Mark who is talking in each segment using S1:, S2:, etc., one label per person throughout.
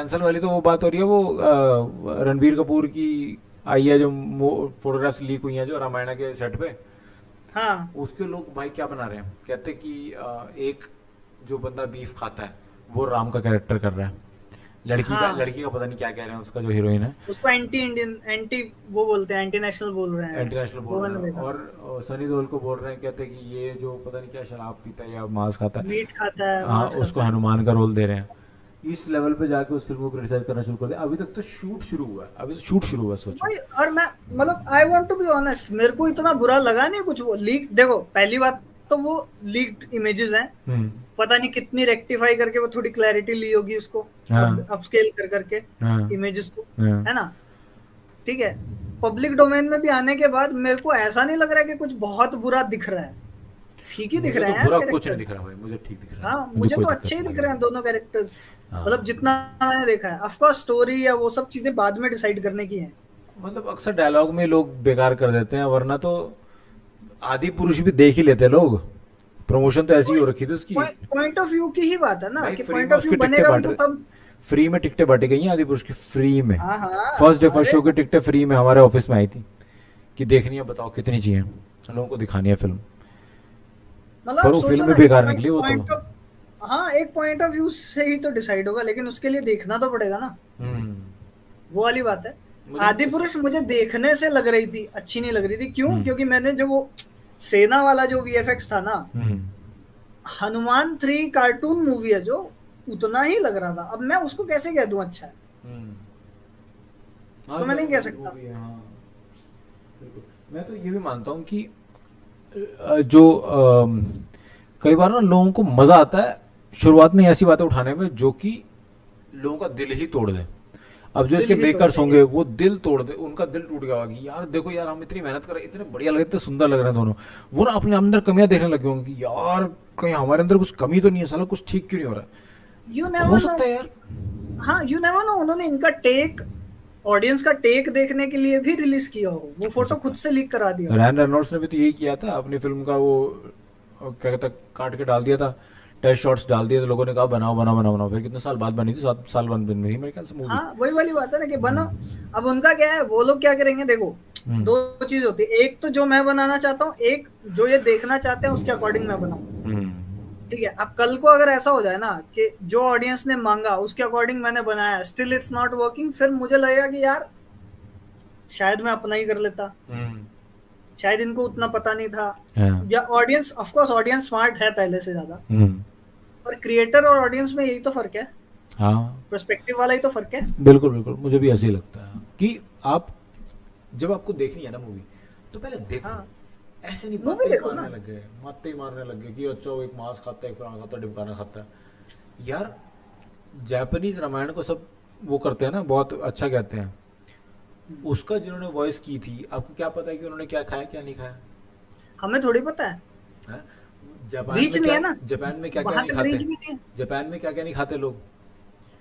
S1: Cancel वाली तो वो बात हो रही है, वो रणबीर कपूर की आई है जो फोटोग्राफ्स लीक हुई हैं जो रामायण के सेट पे।
S2: हाँ
S1: उसके लोग भाई क्या बना रहे हैं, कहते कि एक जो बंदा बीफ खाता है वो राम का कैरेक्टर कर रहा है।
S2: हाँ,
S1: लड़की का पता नहीं क्या कह रहे हैं, उसका जो हीरोइन है
S2: उसको एंटी इंडियन, एंटी वो बोलते हैं, एंटी नेशनल बोल रहे हैं।
S1: इंटरनेशनल बोल
S2: वो
S1: रहे
S2: मैंने
S1: हैं।
S2: देखा।
S1: और सनी देओल को बोल रहे हैं, कहते हैं कि ये जो पता नहीं क्या शराब पीता है या मांस खाता है,
S2: मीट खाता है,
S1: हाँ
S2: मांस
S1: उसको
S2: खाता है।
S1: हनुमान का रोल दे रहे हैं। इस लेवल पे जाके उस फिल्म को क्रिटिसाइज करना शुरू कर दिया। अभी तक तो शूट शुरू हुआ है, अभी तो शूट शुरू हुआ है, सोचो।
S2: भाई, और मैं मतलब I want to be honest, मेरे को इतना बुरा लगा नहीं कुछ। वो लीक, देखो पहली बात तो वो लीक्ड इमेजेस हैं।
S1: हम्म।
S2: पता नहीं कितनी रेक्टिफाई करके वो थोड़ी क्लैरिटी ली होगी उसको,
S1: हाँ
S2: अपस्केल कर करके
S1: हाँ
S2: इमेजेस को,
S1: हाँ।
S2: है ना। ठीक है, पब्लिक डोमेन में भी आने के बाद मेरे को ऐसा नहीं लग रहा है कि कुछ बहुत बुरा दिख रहा है। ठीक ही दिख
S1: मुझे
S2: रहे
S1: तो
S2: हैं यार
S1: बुरा कुछ नहीं
S2: कैरेक्टर्स।
S1: दिख रहा भाई, मुझे ठीक दिख रहा है,
S2: हाँ,
S1: मुझे
S2: मुझे
S1: कोई
S2: तो अच्छे
S1: दिक्कत
S2: ही
S1: नहीं
S2: दिख
S1: लग
S2: रहे हैं
S1: रही।
S2: दोनों कैरेक्टर्स। मतलब
S1: हाँ
S2: जितना मैंने देखा है, ऑफ कोर्स स्टोरी या वो सब चीजें बाद में डिसाइड करने की है।
S1: मतलब अक्सर डायलॉग में लोग बेकार कर देते हैं, वरना तो आदि पुरुष भी देख ही लेते हैं लोग। प्रमोशन तो ऐसी ही हो रखी थी उसकी।
S2: पॉइंट ऑफ व्यू की ही बात है ना,
S1: भाई
S2: कि
S1: फ्री
S2: पॉइंट
S1: में
S2: ऑफ व्यू
S1: उसकी टिकटें
S2: बनेगा भी
S1: बांट
S2: तो
S1: रहे,
S2: तब।
S1: फ्री में टिकटें बांटी गई हैं आदि पुरुष की, फ्री में।
S2: हाँ हाँ।
S1: फर्स्ट डे फर्स्ट
S2: अरे
S1: शो की टिकटें फ्री में हमारे ऑफिस में आई थी, कि देखनी है बताओ कितनी चाहिए, लोगों को दिखानी है फिल्म।
S2: मतलब
S1: पर
S2: आप
S1: वो
S2: सोचो
S1: फिल्म भी
S2: ना, एक
S1: बेकार
S2: पॉइंट
S1: निकली वो तो।
S2: पॉइंट ऑफ हाँ, एक पॉइंट ऑफ व्यू से ही तो डिसाइड होगा, लेकिन उसके लिए देखना तो पड़ेगा ना।
S1: हम्म।
S2: वो वाली बात है।
S1: मुझे
S2: आदि
S1: उस
S2: पुरुष मुझे देखने से लग रही थी, अच्छी नहीं लग रही थी। क्यों?
S1: हम्म
S2: क्योंकि मैंने जो वो सेना वाला जो वीएफएक्स था ना,
S1: हम्म
S2: हनुमान 3 कार्टून मूवी है जो, उतना ही लग रहा था। अब मैं उसको कैसे कह दूं अच्छा है?
S1: हम्म। हाँ
S2: उसको मैं
S1: खैर
S2: नहीं
S1: वो
S2: कह
S1: भी वो
S2: सकता।
S1: भी है, हाँ बिल्कुल। मैं तो ये भी मानता हूँ कि जो कई बार ना लोगों को मज़ा आता है शुरुआत में ऐसी बातें उठाने में जो कि लोगों का दिल ही तोड़ दे। अब जो
S2: दिल
S1: इसके
S2: ही तोड़
S1: मेकर्स
S2: देंगे।
S1: होंगे वो दिल तोड़ दे, उनका दिल टूट गया होगा कि यार देखो यार हम इतनी मेहनत कर रहे हैं, इतने बढ़िया लग रहे, इतने सुंदर लग रहे हैं दोनों। वो ना अपने अंदर कमियां देखने लगे होंगे कि यार कहीं हमारे अंदर कुछ कमी तो नहीं है, साला कुछ ठीक क्यों नहीं हो रहा
S2: यू
S1: है, हो
S2: नेवर नो।
S1: सकता है यार।
S2: हाँ, यू नेवर नो, उन्होंने इनका टेक, ऑडियंस का टेक देखने के लिए भी रिलीज किया हो, वो
S1: हो
S2: फोटो
S1: सकता
S2: खुद
S1: है।
S2: से लीक करा दिया हो।
S1: रैन रेनॉल्ड्स ने भी तो यही किया था अपनी फिल्म का, वो क्या कहता, काट के डाल दिया था, टेस्ट शॉट्स डाल दिए, तो लोगों ने कहा बनाओ बनाओ बनाओ बनाओ, फिर कितने साल बाद बनी थी, 7 साल बाद बनी थी मेरे ख्याल से मूवी।
S2: हाँ, वही वाली बात है ना कि बनो। अब उनका क्या है, वो लोग क्या करेंगे, देखो
S1: हम्म
S2: दो चीज होती है। एक तो जो मैं बनाना चाहता हूँ, एक जो ये देखना चाहते हैं उसके अकॉर्डिंग मैं बनाऊं।
S1: हम्म
S2: ठीक है, अब कल को अगर ऐसा हो जाए ना कि जो ऑडियंस ने मांगा उसके अकॉर्डिंग मैंने बनाया, स्टिल इट्स नॉट वर्किंग, फिर मुझे लगेगा कि यार शायद मैं अपना ही कर लेता,
S1: हम्म।
S2: शायद इनको उतना पता नहीं था।
S1: हाँ।
S2: या audience, of course audience smart है पहले से ज्यादा,
S1: हम्म।
S2: पर क्रिएटर और ऑडियंस में यही तो फर्क है,
S1: हाँ
S2: पर्सपेक्टिव वाला ही तो फर्क है।
S1: बिल्कुल बिल्कुल, मुझे भी ऐसे ही लगता है कि आप जब आपको देखनी है ना मूवी, तो पहले देखो।
S2: हाँ,
S1: ऐसे नहीं
S2: मूवी
S1: बातें ही
S2: देखो
S1: मारने
S2: ना।
S1: लग गए, बातें ही मारने लग गए कि अच्छा वो एक मांस खाता है, एक फलाना खाता है, ढिमकाना खाता है। यार जापानीज रामायण को सब वो करते हैं ना, बहुत अच्छा कहते हैं। उसका जिन्होंने वॉइस की थी, आपको क्या पता है कि उन्होंने क्या खाया क्या नहीं खाया
S2: हमें थोड़ी पता है,
S1: है? जापान
S2: रीच
S1: में
S2: नहीं
S1: क्या,
S2: है ना,
S1: जापान में क्या क्या
S2: वहां
S1: नहीं
S2: तक
S1: खाते,
S2: रीच भी नहीं है।
S1: जापान में क्या क्या नहीं खाते लोग,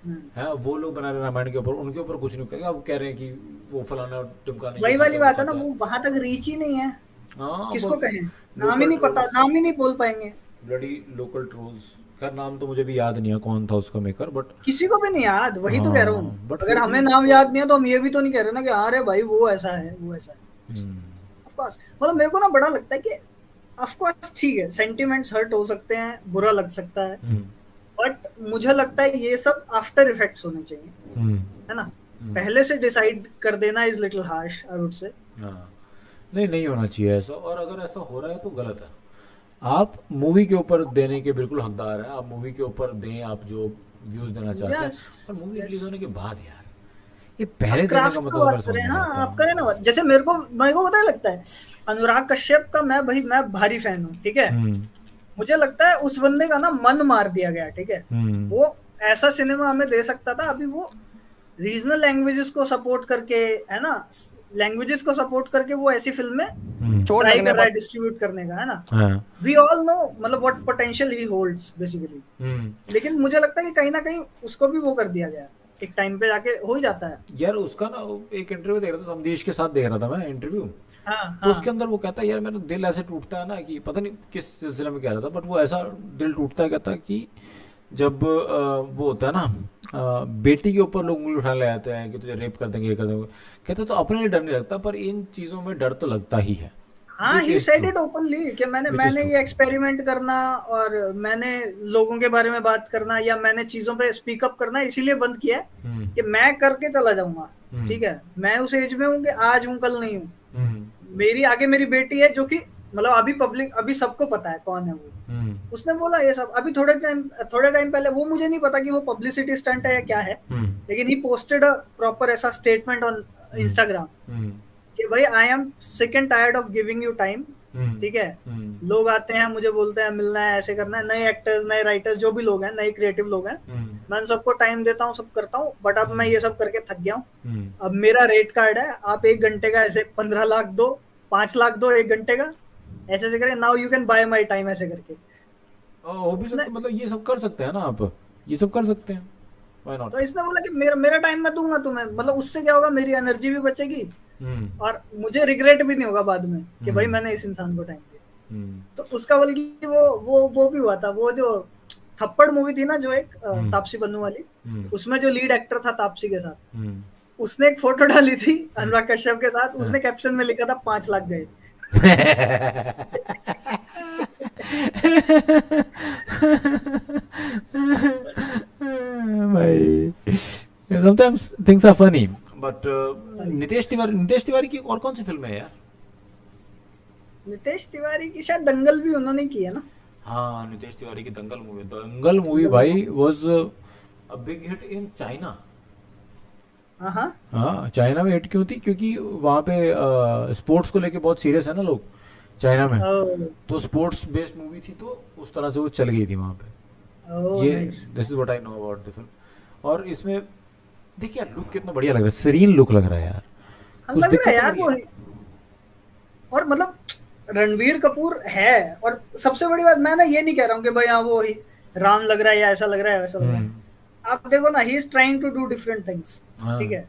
S2: हम्म।
S1: है वो लोग बना रहे रामायण के ऊपर, उनके ऊपर कुछ नहीं कहेगा, अब कह रहे हैं कि वो फलाना ढिमकाना ये
S2: वही
S1: खाता
S2: वाली
S1: है वो
S2: बात है ना,
S1: खाता है।
S2: वो वहां तक रीच ही नहीं है।
S1: हाँ
S2: किसको
S1: बहुत
S2: कहें? नाम ही
S1: लोकल
S2: नहीं पता,
S1: ट्रोल्स,
S2: नाम ही नहीं बोल पाएंगे।
S1: Bloody local trolls. खैर नाम तो मुझे भी याद नहीं है कौन था उसका मेकर, बट
S2: किसी को भी नहीं याद, वही तो कह रहा हूँ।
S1: हाँ बट
S2: अगर
S1: फिर
S2: हमें
S1: भी।
S2: नाम याद नहीं है तो हम ये भी तो नहीं कह रहे ना कि अरे भाई वो ऐसा है, वो ऐसा है।
S1: हम्म
S2: ऑफ कोर्स, मतलब मेरे को ना बड़ा लगता है कि ऑफ कोर्स ठीक है, सेंटिमेंट्स हर्ट हो सकते हैं, बुरा लग सकता है,
S1: हम्म
S2: बट मुझे लगता है ये सब आफ्टर इफेक्ट्स होने चाहिए,
S1: हम्म
S2: है ना।
S1: हम्म।
S2: पहले से डिसाइड कर देना is little harsh, I would say.
S1: हाँ नहीं, नहीं होना चाहिए ऐसा, और अगर ऐसा हो रहा है तो गलत है। आप मूवी के ऊपर देने के बिल्कुल हकदार हैं, आप मूवी के ऊपर दें आप जो व्यूज़ देना चाहते हैं।
S2: यस,
S1: पर मूवी
S2: यस।
S1: रिलीज होने के बाद यार, ये
S2: अब
S1: पहले देने का
S2: क्राफ्ट का
S1: मतलब तो
S2: बात
S1: मेरे समझ
S2: करें,
S1: में नहीं
S2: हाँ
S1: आता।
S2: आप करें ना बात। जैसे मेरे को पता है, लगता है अनुराग कश्यप का, मैं भाई मैं भारी फैन हूँ, ठीक है।
S1: हम्म
S2: मुझे लगता है उस बंदे का ना मन मार दिया गया, ठीक है।
S1: हम्म
S2: वो ऐसा सिनेमा हमें दे सकता था। अभी वो रीजनल लैंग्वेजेस को सपोर्ट करके, है ना, लैंग्वेजेस को सपोर्ट करके वो ऐसी फिल्में
S3: चोट
S2: ट्राई
S3: लगने
S2: कर रहा
S3: पर।
S2: है डिस्ट्रीब्यूट करने का, है ना।
S1: हाँ
S2: वी ऑल नो मतलब what potential he holds basically.
S1: Hmm.
S2: लेकिन मुझे लगता है कि कहीं ना कहीं उसको भी वो कर दिया गया, एक टाइम पे जाके हो ही जाता है।
S1: यार उसका ना एक इंटरव्यू देख रहा था, समदेश के साथ देख रहा था मैं इंटरव्यू।
S2: हाँ
S1: तो उसके
S2: हाँ।
S1: अंदर वो कहता है यार मेरा दिल ऐसे टूटता है ना, कि पता नहीं किस सिलसिले में कह रहा था, बट वो ऐसा दिल टूटता है कहता है कि जब वो होता है ना, बेटी के ऊपर लोग उंगली उठा ले आते हैं कि तुझे रेप कर देंगे, ये कर देंगे, कहते तो अपने लिए डर नहीं लगता, पर इन चीज़ों में डर तो लगता ही है,
S2: हाँ,
S1: which
S2: he
S1: is
S2: said
S1: true,
S2: it openly कि मैंने
S1: विच इज़
S2: मैंने
S1: ट्रू।
S2: ये एक्सपेरिमेंट करना और मैंने लोगों के बारे में बात करना या मैंने चीजों पे स्पीक अप करना इसीलिए बंद किया है
S1: हम्म।
S2: कि मैं करके चला जाऊंगा।
S1: हम्म।
S2: ठीक है, मैं उस एज में हूँ कि आज हूँ कल नहीं हूँ।
S1: हम्म।
S2: मेरी आगे मेरी बेटी है जो कि मतलब अभी पब्लिक अभी सबको पता है कौन है वो।
S1: हम्म।
S2: उसने बोला ये सब अभी थोड़े टाइम पहले, वो मुझे नहीं पता कि वो पब्लिसिटी स्टंट है या क्या है,
S1: हम्म।
S2: लेकिन ही पोस्टेड अ प्रॉपर ऐसा statement on
S1: hmm.
S2: Instagram
S1: hmm.
S2: कि भाई I am sick and tired of giving you time.
S1: Hmm.
S2: ठीक है,
S1: हम्म।
S2: लोग आते हैं मुझे बोलते हैं मिलना है, ऐसे करना है, नए एक्टर्स नए राइटर्स जो भी लोग हैं, नए क्रिएटिव लोग हैं,
S1: हम्म।
S2: मैं उन सबको टाइम देता हूँ, सब करता हूँ, बट अब मैं
S1: हम्म।
S2: ये सब करके थक गया हूँ।
S1: हम्म।
S2: अब मेरा रेट कार्ड है, आप 1 घंटे का ऐसे 15 लाख दो, 5 लाख दो 1 घंटे का, ऐसे ऐसे करके now you can buy my time, ऐसे करके।
S1: हो
S2: तो
S1: भी
S2: उसने
S1: सकता, मतलब ये सब कर सकते हैं ना आप, ये सब कर सकते हैं, व्हाई
S2: तो
S1: नॉट।
S2: इसने बोला कि मेरा मेरा टाइम मैं दूंगा तुम्हें, मतलब उससे क्या होगा, मेरी एनर्जी भी बचेगी
S1: हम्म।
S2: और मुझे रिग्रेट भी नहीं होगा बाद में कि भाई
S1: हम्म।
S2: मैंने इस इंसान को टाइम दिया।
S1: हम्म।
S2: तो उसका बल्कि वो भी हुआ था, वो जो थप्पड़ मूवी थी ना, जो एक
S1: हम्म।
S2: तापसी पन्नू वाली,
S1: हम्म।
S2: उसमें जो लीड एक्टर था तापसी के साथ,
S1: हम्म।
S2: उसने एक फोटो डाली थी
S1: हम्म।
S2: अनुराग कश्यप के साथ,
S1: हाँ।
S2: उसने कैप्शन में लिखा था 5 लाख गए।
S1: भाई, sometimes things are funny, but Nitesh Tiwari की और कौन सी फिल्म है यार?
S2: नितेश तिवारी की शायद दंगल भी उन्होंने की है ना।
S1: हाँ, नितेश तिवारी की दंगल मूवी
S2: दंगल।
S1: भाई was a big hit in China.
S2: हाँ हाँ।
S1: हाँ, चाइना में हिट क्यों थी? क्योंकि वहाँ पे स्पोर्ट्स को लेके बहुत सीरियस है ना लोग, चाइना में।
S2: ओह।
S1: तो स्पोर्ट्स बेस्ड मूवी थी, तो उस तरह से वो चल गई थी वहाँ पे।
S2: ओह
S1: ये
S2: nice.
S1: This is what I know about the film. और इसमें देखिए यार, लुक कितना बढ़िया लग रहा है, सीरीन लुक लग रहा है यार,
S2: हाँ
S1: कुछ
S2: लग रहा
S1: दिक्कत
S2: है
S1: तो
S2: यार
S1: नहीं
S2: वो,
S1: है।
S2: और मतलब रणवीर कपूर है। और सबसे बड़ी बात, मैं ना ये नहीं कह रहा हूँ कि भाई हाँ वो ही राम लग रहा है या ऐसा लग रहा है वैसा लग रहा है।
S1: हम्म।
S2: आप देखो ना, he is trying to do different things.
S1: हाँ।
S2: ठीक है,